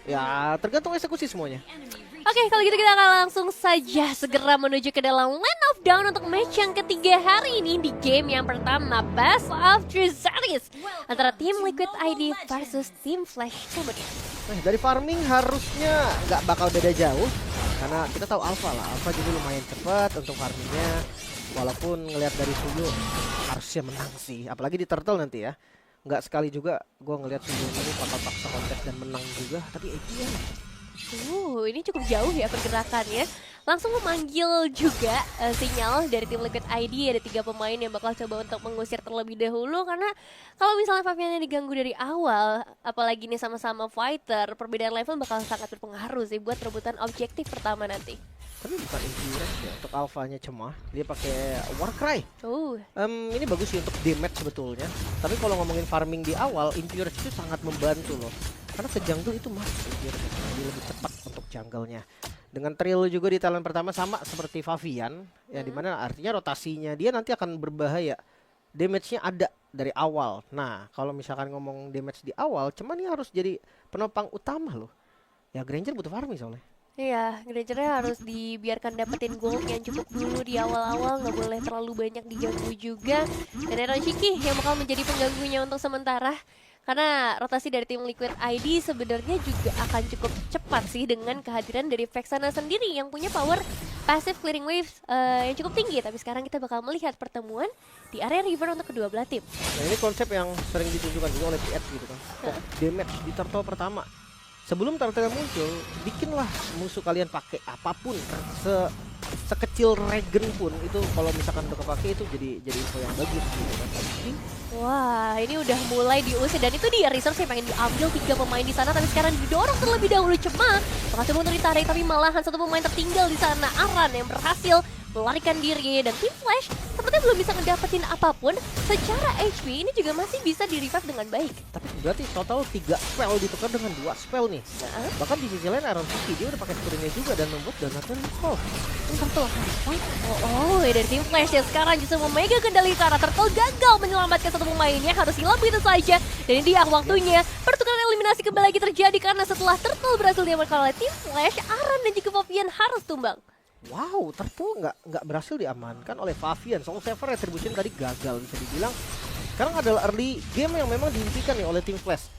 Ya tergantung eksekusi semuanya. Oke, kalau gitu kita akan langsung saja segera menuju ke dalam Land of Dawn untuk match yang ketiga hari ini di game yang pertama, Best of Three Series antara tim Liquid ID versus tim Flash kemudian. Dari farming harusnya nggak bakal beda jauh, karena kita tahu Alpha lah. Alpha juga lumayan cepat untuk farmingnya, walaupun ngelihat dari Suyo harusnya menang sih, apalagi di Turtle nanti ya. Nggak sekali juga gue ngelihat Suyo ini bakal paksa kontes dan menang juga, tapi APM. Ini cukup jauh ya pergerakannya. Langsung memanggil juga sinyal dari tim Liquid ID. Ada 3 pemain yang bakal coba untuk mengusir terlebih dahulu. Karena kalau misalnya Fabiannya diganggu dari awal, apalagi ini sama-sama fighter, perbedaan level bakal sangat berpengaruh sih buat rebutan objektif pertama nanti. Tapi bukan endurance ya, untuk alfanya Cemah dia pakai Warcry. Ini bagus sih untuk damage sebetulnya. Tapi kalau ngomongin farming di awal, endurance itu sangat membantu loh. Karena ke jungle itu masuk endurance, jadi lebih cepat untuk jungle-nya. Dengan Trill juga di talent pertama sama seperti Favian, ya dimana artinya rotasinya dia nanti akan berbahaya. Damage-nya ada dari awal. Nah, kalau misalkan ngomong damage di awal, Cemah ini harus jadi penopang utama loh. Ya Granger butuh farming soalnya. Iya, Grangernya harus dibiarkan dapetin gold yang cukup dulu di awal-awal, nggak boleh terlalu banyak diganggu juga. Dan Iron Shiki yang bakal menjadi pengganggunya untuk sementara. Karena rotasi dari tim Liquid ID sebenarnya juga akan cukup cepat sih dengan kehadiran dari Vexana sendiri yang punya power passive clearing waves yang cukup tinggi. Tapi sekarang kita bakal melihat pertemuan di area river untuk kedua belah tim. Nah ini konsep yang sering ditunjukkan juga oleh PS gitu kan. Damage di turtle pertama. Sebelum turtle muncul, bikinlah musuh kalian pakai apapun, sekecil regen pun itu kalau misalkan udah kepake itu jadi info yang bagus gitu kan. Wah, ini udah mulai diusir dan itu dia resource yang pengen diambil 3 pemain di sana, tapi sekarang didorong terlebih dahulu Cemah. Bakal coba untuk ditarik tapi malahan 1 pemain tertinggal di sana, Aran yang berhasil melarikan diri dan tim Flash sepertinya belum bisa ngedapetin apapun. Secara HP ini juga masih bisa di revive dengan baik. Tapi berarti total 3 spell ditukar dengan 2 spell nih. Bahkan di sisi lain Iron Fist dia udah pakai screennya juga dan membuat Donatur recall. Turtle dari tim Flash yang sekarang justru memegang kendali karena Turtle gagal menyelamatkan 1 pemainnya, harus hilang begitu saja. Dan ini dia waktunya pertukaran eliminasi kembali lagi terjadi karena setelah Turtle berhasil diamankan oleh tim Flash, Aran dan juga Favian harus tumbang. Wow, Turtle nggak berhasil diamankan oleh Favian. Soul Saver Retribution tadi gagal bisa dibilang. Sekarang adalah early game yang memang dihentikan nih oleh tim Flash.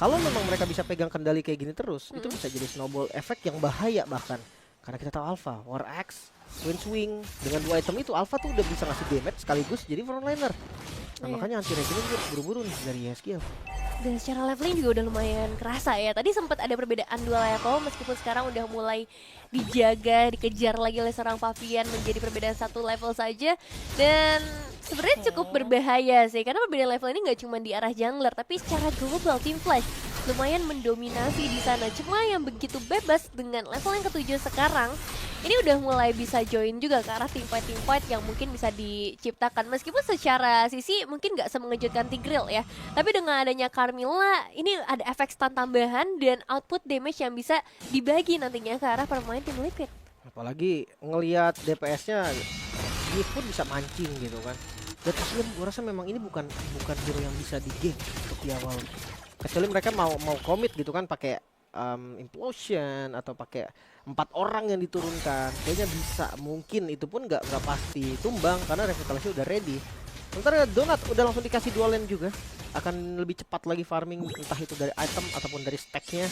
Kalau memang mereka bisa pegang kendali kayak gini terus, itu bisa jadi snowball effect yang bahaya bahkan. Karena kita tahu Alpha, War Axe, Wind Swing, dengan 2 item itu Alpha tuh udah bisa ngasih damage sekaligus jadi frontliner. Nah makanya anti regen juga buru-buru nih dari Yeskiel. Dan secara leveling juga udah lumayan kerasa ya. Tadi sempat ada perbedaan 2 level meskipun sekarang udah mulai dijaga, dikejar lagi oleh seorang Favian menjadi perbedaan 1 level saja. Dan sebenarnya cukup berbahaya sih karena perbedaan level ini nggak cuma di arah jungler tapi secara global tim Flash lumayan mendominasi di sana. Cuma yang begitu bebas dengan level yang ke-7 sekarang ini udah mulai bisa join juga ke arah team fight yang mungkin bisa diciptakan. Meskipun secara sisi mungkin nggak semengejutkan Tigreal ya. Tapi dengan adanya Carmilla, ini ada efek stun tambahan dan output damage yang bisa dibagi nantinya ke arah pemain tim Liquid. Apalagi ngelihat DPS-nya, dia pun bisa mancing gitu kan. Dan Favian gue rasa memang ini bukan hero yang bisa di game untuk di awal. Kecuali mereka mau komit gitu kan pakai implosion atau pakai 4 orang yang diturunkan, kayaknya bisa. Mungkin itu pun nggak pasti tumbang karena revitalisasi udah ready. Sementara Donat udah langsung dikasih dual lane juga, akan lebih cepat lagi farming entah itu dari item ataupun dari stacknya.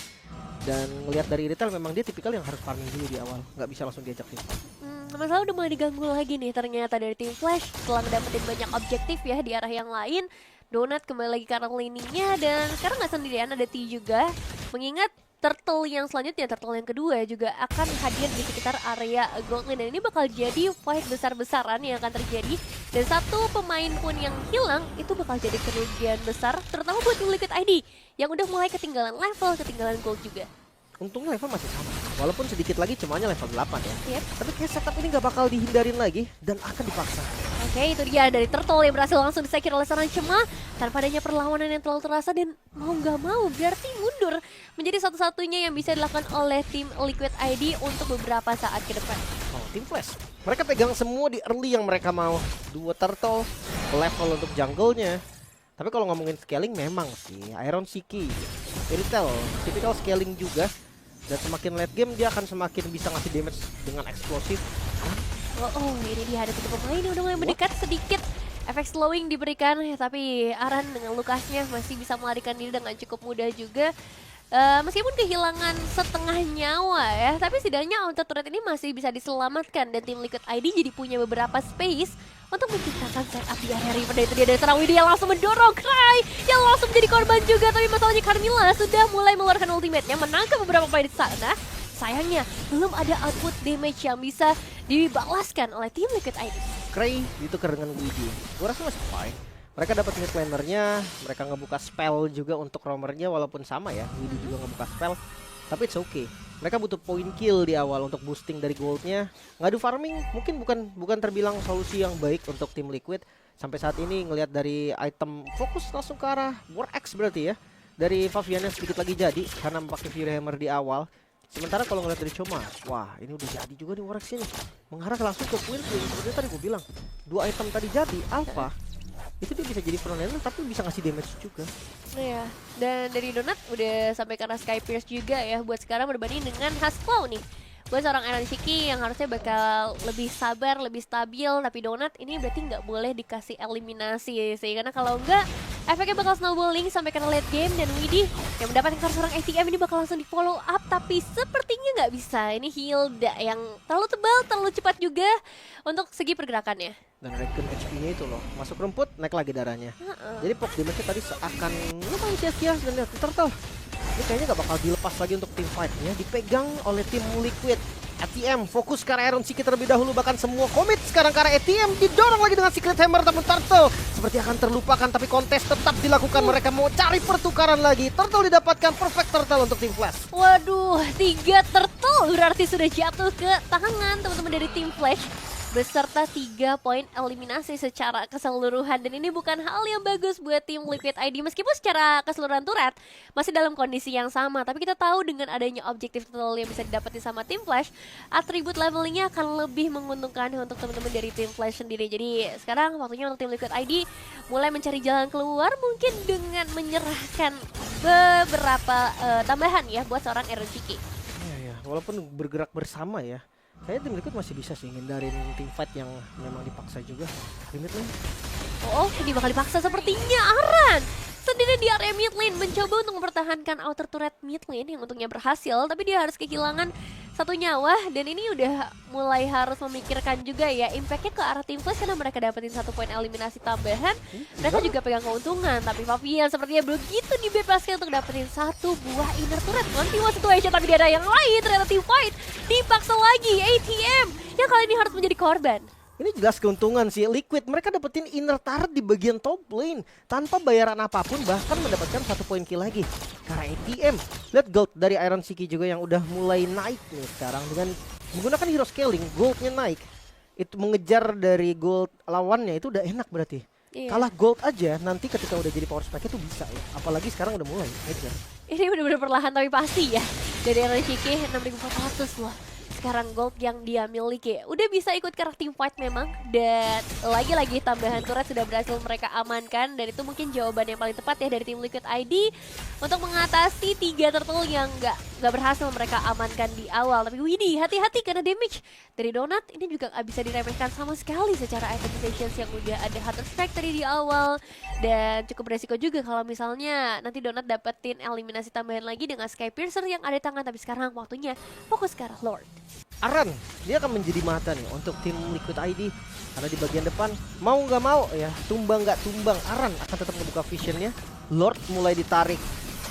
Dan ngelihat dari retail memang dia tipikal yang harus farming dulu di awal, nggak bisa langsung diajak tim. Masalah udah mulai diganggu lagi nih ternyata dari tim Flash setelah dapetin banyak objektif ya di arah yang lain. Donat kembali lagi ke arah laning-nya dan sekarang nggak sendirian, ada T juga. Mengingat Turtle yang selanjutnya, Turtle yang kedua juga akan hadir di sekitar area gold lane. Dan ini bakal jadi fight besar-besaran yang akan terjadi. Dan 1 pemain pun yang hilang itu bakal jadi kerugian besar, terutama buat tim Liquid ID yang udah mulai ketinggalan level, ketinggalan gold juga. Untungnya level masih sama, walaupun sedikit lagi cemanya level 8 ya. Yep. Tapi kayak setup ini nggak bakal dihindarin lagi dan akan dipaksa. Oke, itu dia dari Turtle yang berhasil langsung disakir oleh seorang Cemah tanpa adanya perlawanan yang terlalu terasa dan mau nggak mau berarti mundur menjadi satu-satunya yang bisa dilakukan oleh tim Liquid ID untuk beberapa saat ke depan. Oh, tim Flash, mereka pegang semua di early yang mereka mau. 2 Turtle, level untuk jungle-nya. Tapi kalau ngomongin scaling memang sih Iron Shiki Irrital, tipikal scaling juga. Dan semakin late game dia akan semakin bisa ngasih damage dengan eksplosif. Ini dia ada tiga pemain yang udah mulai mendekat sedikit. Efek slowing diberikan, tapi Aran dengan Lukasnya masih bisa melarikan diri dengan cukup mudah juga. Meskipun kehilangan setengah nyawa ya, tapi setidaknya auto turret ini masih bisa diselamatkan dan tim Liquid ID jadi punya beberapa space untuk menciptakan setup di area river. Dan itu dia dari serang Widhi yang langsung mendorong Cry yang langsung menjadi korban juga, tapi masalahnya Carmilla sudah mulai mengeluarkan ultimate-nya menangkap beberapa pemain di sana. Sayangnya belum ada output damage yang bisa dibalaskan oleh tim Liquid ID. Cray ditukar dengan Widhi. Gua rasa masih fine. Mereka dapat mid laner-nya, mereka ngebuka spell juga untuk roamernya walaupun sama ya. Widhi juga ngebuka spell, tapi it's okay. Mereka butuh point kill di awal untuk boosting dari goldnya. Ngadu farming mungkin bukan terbilang solusi yang baik untuk tim Liquid. Sampai saat ini ngelihat dari item fokus langsung ke arah War Axe berarti ya. Dari Favian yang sedikit lagi jadi karena pakai Fury Hammer di awal. Sementara kalau ngeliat dari Choma, wah ini udah jadi juga nih War Axe ini. Mengarah langsung ke Queen seperti tadi gue bilang. 2 item tadi jadi, Alpha. Itu dia bisa jadi front laner tapi bisa ngasih damage juga. Iya, dan dari Donut udah sampai karena Sky Pierce juga ya buat sekarang berbanding dengan Hasclaw nih. Buat seorang Iron Shiki yang harusnya bakal lebih sabar, lebih stabil, tapi Donut ini berarti nggak boleh dikasih eliminasi sih, karena kalau enggak efeknya bakal snowballing sampai kena late game. Dan Widhi yang mendapatkan seorang ATM ini bakal langsung di follow up, tapi sepertinya nggak bisa. Ini Hilda yang terlalu tebal, terlalu cepat juga untuk segi pergerakannya. Dan regen HP-nya itu loh, masuk rumput naik lagi darahnya. Jadi pok damage-nya tadi seakan lumayan sia-sia. Dan lihat Turtle ini kayaknya gak bakal dilepas lagi untuk tim fight-nya. Dipegang oleh tim Liquid. ATM fokus ke arah Iron Shiki terlebih dahulu, bahkan semua komit sekarang ke arah ATM. Didorong lagi dengan Secret Hammer, namun Turtle seperti akan terlupakan, tapi kontes tetap dilakukan. Mereka mau cari pertukaran lagi. Turtle didapatkan, perfect Turtle untuk tim Flash. Waduh, 3 turtle berarti sudah jatuh ke tangan teman-teman dari tim Flash beserta 3 poin eliminasi secara keseluruhan. Dan ini bukan hal yang bagus buat tim Liquid ID, meskipun secara keseluruhan turret masih dalam kondisi yang sama. Tapi kita tahu dengan adanya objektif total yang bisa didapetin sama tim Flash, atribut levelingnya akan lebih menguntungkan untuk teman-teman dari tim Flash sendiri. Jadi sekarang waktunya untuk tim Liquid ID mulai mencari jalan keluar, mungkin dengan menyerahkan beberapa tambahan ya buat seorang Iron Shiki. Ya, walaupun bergerak bersama ya, kayaknya tim Liquid masih bisa sih ngindarin tim fight yang memang dipaksa juga. Limit lane. Ini bakal dipaksa sepertinya. Aran sendiri di area mid lane mencoba untuk mempertahankan outer turret mid lane yang untungnya berhasil, tapi dia harus kehilangan 1 nyawa. Dan ini udah mulai harus memikirkan juga ya impactnya ke arah tim Flash, karena mereka dapetin 1 poin eliminasi tambahan. Mereka juga pegang keuntungan, tapi Favian sepertinya begitu dibebaskan untuk dapetin 1 buah inner turret. One situation, tapi di area yang lain ternyata tim fight dipaksa lagi. ATM yang kali ini harus menjadi korban. Ini jelas keuntungan sih Liquid. Mereka dapetin inner turret di bagian top lane tanpa bayaran apapun, bahkan mendapatkan 1 poin kill lagi karena ATM. Lihat gold dari Iron Shiki juga yang udah mulai naik nih sekarang dengan menggunakan hero scaling. Goldnya naik, itu mengejar dari gold lawannya itu udah enak berarti. Iya. Kalah gold aja nanti ketika udah jadi power spike itu bisa ya, apalagi sekarang udah mulai ngejar. Ini benar-benar perlahan tapi pasti ya. Dari Iron Shiki 6.400 loh sekarang gold yang dia miliki. Udah bisa ikut ke team fight memang. Dan lagi-lagi tambahan turret sudah berhasil mereka amankan. Dan itu mungkin jawaban yang paling tepat ya dari tim Liquid ID untuk mengatasi 3 turtle yang gak berhasil mereka amankan di awal. Tapi Widhi hati-hati karena damage dari Donut ini juga gak bisa diremehkan sama sekali secara itemizations yang udah ada Hunter Strike tadi di awal. Dan cukup beresiko juga kalau misalnya nanti Donut dapetin eliminasi tambahan lagi dengan Sky Piercer yang ada di tangan. Tapi sekarang waktunya fokus ke arah Lord. Aran, dia akan menjadi mata nih untuk tim Liquid ID. Karena di bagian depan, mau nggak mau ya, tumbang nggak tumbang, Aran akan tetap membuka visionnya. Lord mulai ditarik.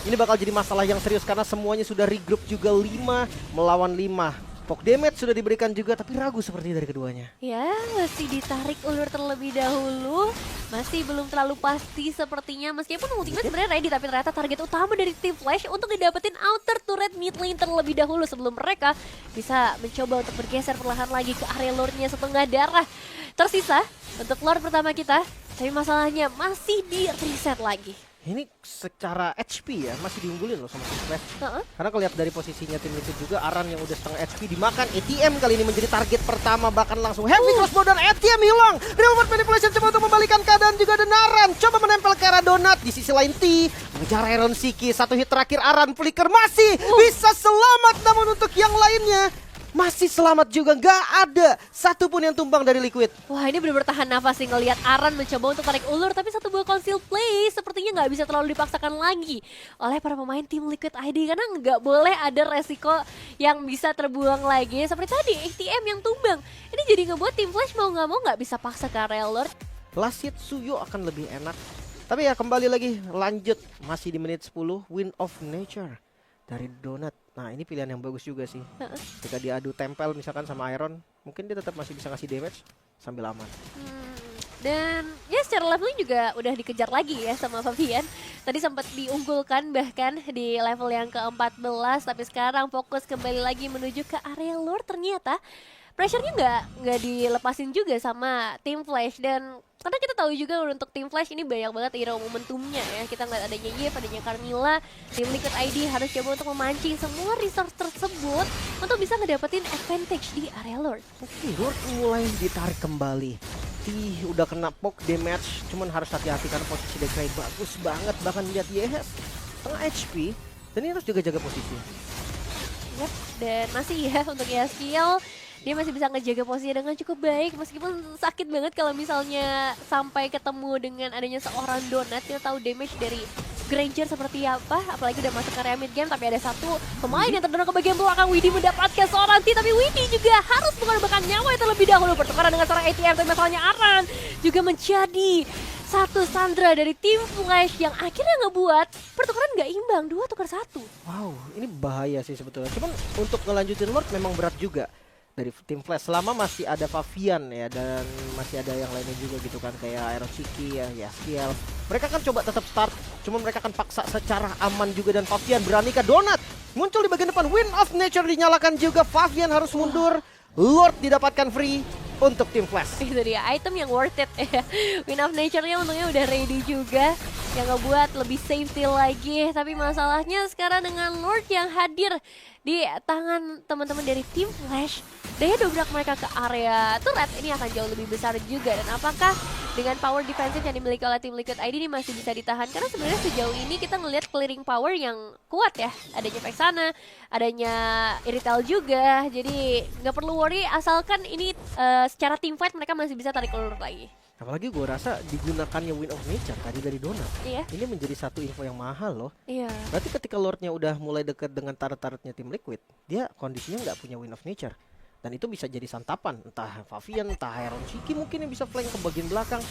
Ini bakal jadi masalah yang serius karena semuanya sudah regroup juga 5 melawan 5. Poke damage sudah diberikan juga, tapi ragu seperti dari keduanya. Ya, masih ditarik ulur terlebih dahulu. Masih belum terlalu pasti sepertinya. Meskipun ultimate sebenarnya ready, tapi ternyata target utama dari tim Flash untuk didapetin outer turret mid lane terlebih dahulu sebelum mereka bisa mencoba untuk bergeser perlahan lagi ke area lordnya setengah darah. Tersisa untuk lord pertama kita, tapi masalahnya masih di reset lagi. Ini secara HP ya masih diunggulin loh sama Team Flash. Heeh. Karena kalau lihat dari posisinya tim Liquid juga, Aran yang udah setengah HP dimakan. ATM kali ini menjadi target pertama, bahkan langsung heavy crossbow dan ATM hilang. Real World Manipulation coba untuk membalikan keadaan juga, dan Aran coba menempel ke arah Donut. Di sisi lain T mengejar Iron Siki. Satu hit terakhir Aran, Flicker masih bisa selamat, namun untuk yang lainnya masih selamat juga, nggak ada satupun yang tumbang dari Liquid. Wah, ini benar-benar tahan nafas sih ngelihat Aran mencoba untuk tarik ulur, tapi satu buah conceal play sepertinya nggak bisa terlalu dipaksakan lagi oleh para pemain tim Liquid ID, karena nggak boleh ada resiko yang bisa terbuang lagi. Seperti tadi ATM yang tumbang, ini jadi ngebuat tim Flash mau nggak mau nggak bisa paksa ke area Lord. Last hit Suyo akan lebih enak. Tapi ya kembali lagi lanjut, masih di menit 10, Wind of Nature dari Donut. Nah ini pilihan yang bagus juga sih. Ketika diadu tempel misalkan sama Iron, mungkin dia tetap masih bisa ngasih damage sambil aman. Dan ya secara leveling juga udah dikejar lagi ya sama Fabian. Tadi sempat diunggulkan bahkan di level yang ke-14, tapi sekarang fokus kembali lagi menuju ke area Lord. Ternyata pressure-nya nggak dilepasin juga sama tim Flash, dan karena kita tahu juga untuk tim Flash ini banyak banget hero momentumnya ya. Kita ngeliat adanya Yves, adanya Carmilla, tim Liquid ID harus coba untuk memancing semua resource tersebut untuk bisa ngedapetin advantage di area Lord. Oke, Lord mulai ditarik kembali. Udah kena poke damage, cuman harus hati-hati karena posisi Dekray bagus banget. Bahkan lihat Yes, setengah HP, dan ini harus jaga-jaga posisi. Yep, dan masih ya untuk Yaskiel, dia masih bisa ngejaga posisinya dengan cukup baik, meskipun sakit banget kalau misalnya sampai ketemu dengan adanya seorang Donut. Kita tahu damage dari Granger seperti apa, apalagi udah masuk ke area mid game. Tapi ada satu pemain yang terdorong ke bagian belakang, Widhi mendapatkan seorang T, tapi Widhi juga harus mengorbankan nyawa terlebih dahulu. Pertukaran dengan seorang ATM, tapi masalahnya Aran juga menjadi satu Sandra dari tim Flash yang akhirnya ngebuat pertukaran nggak imbang, 2-1. Wow, ini bahaya sih sebetulnya. Cuman untuk ngelanjutin Lord memang berat juga dari tim Flash, selama masih ada Fabian ya, dan masih ada yang lainnya juga gitu kan, kayak Iron Siki ya, Yaskiel. Mereka kan coba tetap start, cuma mereka kan paksa secara aman juga, dan Fabian berani ke Donut muncul di bagian depan. Wind of Nature dinyalakan juga, Fabian harus mundur. Lord didapatkan free untuk tim Flash. Itu dia item yang worth it ya. Wind of Nature-nya untungnya udah ready juga, yang ngebuat lebih safety lagi. Tapi masalahnya sekarang dengan Lord yang hadir di tangan teman-teman dari tim Flash, daya dobrak mereka ke area turret ini akan jauh lebih besar juga. Dan apakah dengan power defensif yang dimiliki oleh tim Liquid ID ini masih bisa ditahan? Karena sebenarnya sejauh ini kita ngelihat clearing power yang kuat ya, adanya Vexana, adanya Irital juga. Jadi nggak perlu worry, asalkan ini secara team fight mereka masih bisa tarik ulur lagi. Apalagi gue rasa digunakannya Wind of Nature tadi dari Donut, Iya. ini menjadi satu info yang mahal loh. Iya. Berarti ketika Lordnya udah mulai dekat dengan turret-turretnya tim Liquid, dia kondisinya nggak punya Wind of Nature. Dan itu bisa jadi santapan, entah Fabian, entah Iron Siki mungkin yang bisa flank ke bagian belakang.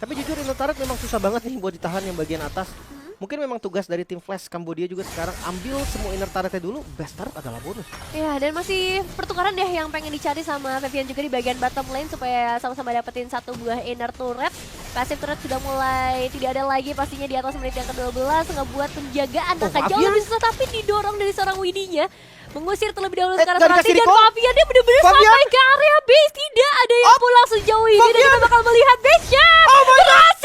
Tapi jujur inner turret memang susah banget nih buat ditahan yang bagian atas. Mungkin memang tugas dari tim Flash Cambodia juga sekarang ambil semua inner turretnya dulu, best turret adalah bonus. Ya, dan masih pertukaran deh yang pengen dicari sama Fabian juga di bagian bottom lane supaya sama-sama dapetin satu buah inner turret. Passive turret sudah mulai tidak ada lagi pastinya di atas menit yang ke-12, ngebuat penjagaan akan jauh lebih susah, tapi didorong dari seorang Widhi-nya. Mengusir terlebih dahulu sekarang dan seorang T, kasih dan recall. Fabian dia benar-benar sampai ke area base. Tidak ada yang pulang sejauh ini, dan kita bakal melihat base-nya. Oh my God.